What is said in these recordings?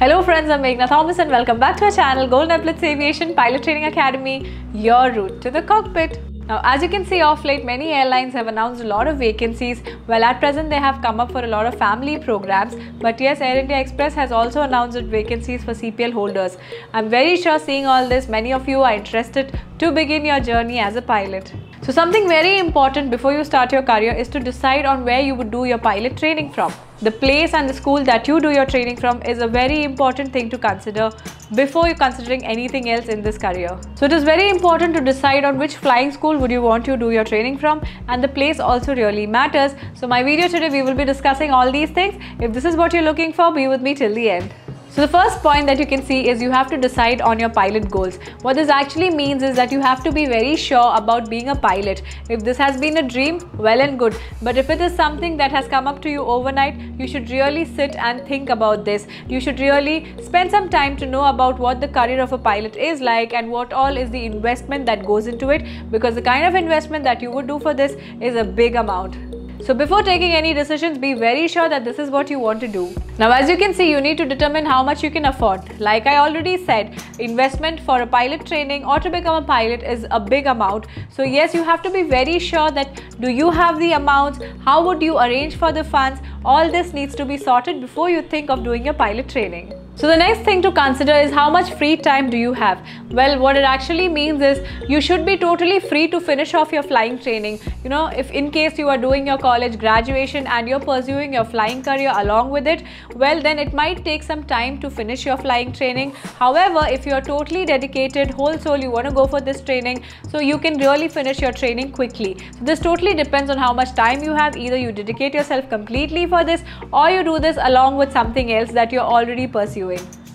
Hello friends, I'm Meghna Thomas and welcome back to our channel Golden Epaulettes Aviation Pilot Training Academy, your route to the cockpit. Now, as you can see, off late, many airlines have announced a lot of vacancies. Well, at present, they have come up for a lot of family programs. But yes, Air India Express has also announced vacancies for CPL holders. I'm very sure seeing all this, many of you are interested to begin your journey as a pilot. So something very important before you start your career is to decide on where you would do your pilot training from. The place and the school that you do your training from is a very important thing to consider before you're considering anything else in this career. So it is very important to decide on which flying school would you want to do your training from, and the place also really matters. So my video today, we will be discussing all these things. If this is what you're looking for, be with me till the end. So the first point that you can see is you have to decide on your pilot goals. What this actually means is that you have to be very sure about being a pilot. If this has been a dream, well and good. But if it is something that has come up to you overnight, you should really sit and think about this. You should really spend some time to know about what the career of a pilot is like and what all is the investment that goes into it, because the kind of investment that you would do for this is a big amount. So before taking any decisions, be very sure that this is what you want to do. Now, as you can see, you need to determine how much you can afford. Like I already said, investment for a pilot training or to become a pilot is a big amount. So yes, you have to be very sure that do you have the amounts, how would you arrange for the funds. All this needs to be sorted before you think of doing your pilot training. So the next thing to consider is how much free time do you have. Well, what it actually means is you should be totally free to finish off your flying training. You know, if in case you are doing your college graduation and you're pursuing your flying career along with it, well then it might take some time to finish your flying training. However, if you are totally dedicated, whole soul, you want to go for this training, so you can really finish your training quickly. So this totally depends on how much time you have. Either you dedicate yourself completely for this or you do this along with something else that you're already pursuing.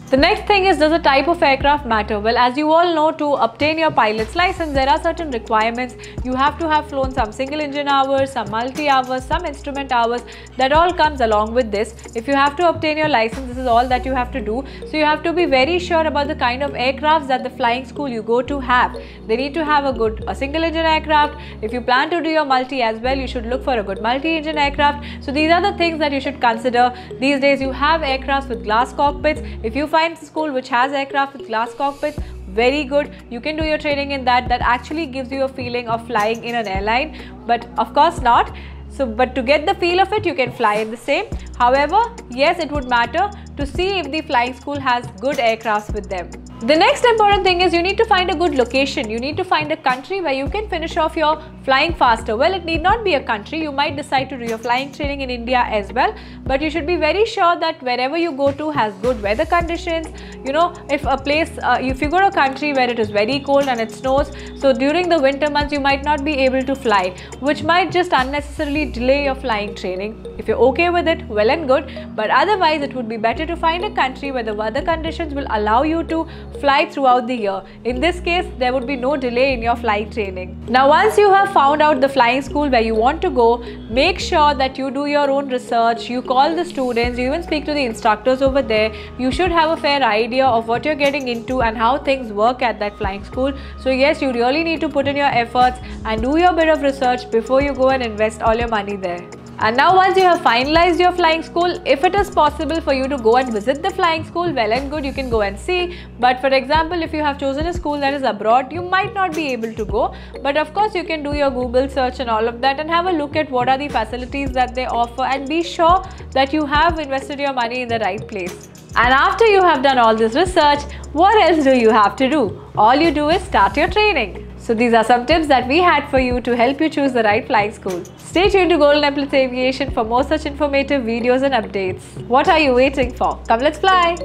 The next thing is, does the type of aircraft matter? Well, as you all know, to obtain your pilot's license, there are certain requirements. You have to have flown some single engine hours, some multi hours, some instrument hours. That all comes along with this. If you have to obtain your license, this is all that you have to do. So you have to be very sure about the kind of aircrafts that the flying school you go to have. They need to have a single engine aircraft. If you plan to do your multi as well, you should look for a good multi-engine aircraft. So these are the things that you should consider. These days you have aircrafts with glass cockpits. If you find a school which has aircraft with glass cockpits, very good. You can do your training in that. That actually gives you a feeling of flying in an airline, but of course not. But to get the feel of it, you can fly in the same. However, yes, it would matter to see if the flying school has good aircrafts with them. The next important thing is you need to find a good location. You need to find a country where you can finish off your flying faster. Well, it need not be a country. You might decide to do your flying training in India as well. But you should be very sure that wherever you go to has good weather conditions. You know, if you go to a country where it is very cold and it snows, so during the winter months you might not be able to fly, which might just unnecessarily delay your flying training. If you're okay with it, well and good. But otherwise, it would be better to find a country where the weather conditions will allow you to fly throughout the year. In this case, there would be no delay in your flight training. Now, once you have found out the flying school where you want to go, make sure that you do your own research, you call the students, you even speak to the instructors over there. You should have a fair idea of what you're getting into and how things work at that flying school. So yes, you really need to put in your efforts and do your bit of research before you go and invest all your money there. And now once you have finalized your flying school, if it is possible for you to go and visit the flying school, well and good, you can go and see. But for example, if you have chosen a school that is abroad, you might not be able to go. But of course, you can do your Google search and all of that and have a look at what are the facilities that they offer and be sure that you have invested your money in the right place. And after you have done all this research, what else do you have to do? All you do is start your training. So these are some tips that we had for you to help you choose the right flying school. Stay tuned to Golden Epaulettes Aviation for more such informative videos and updates. What are you waiting for? Come, let's fly!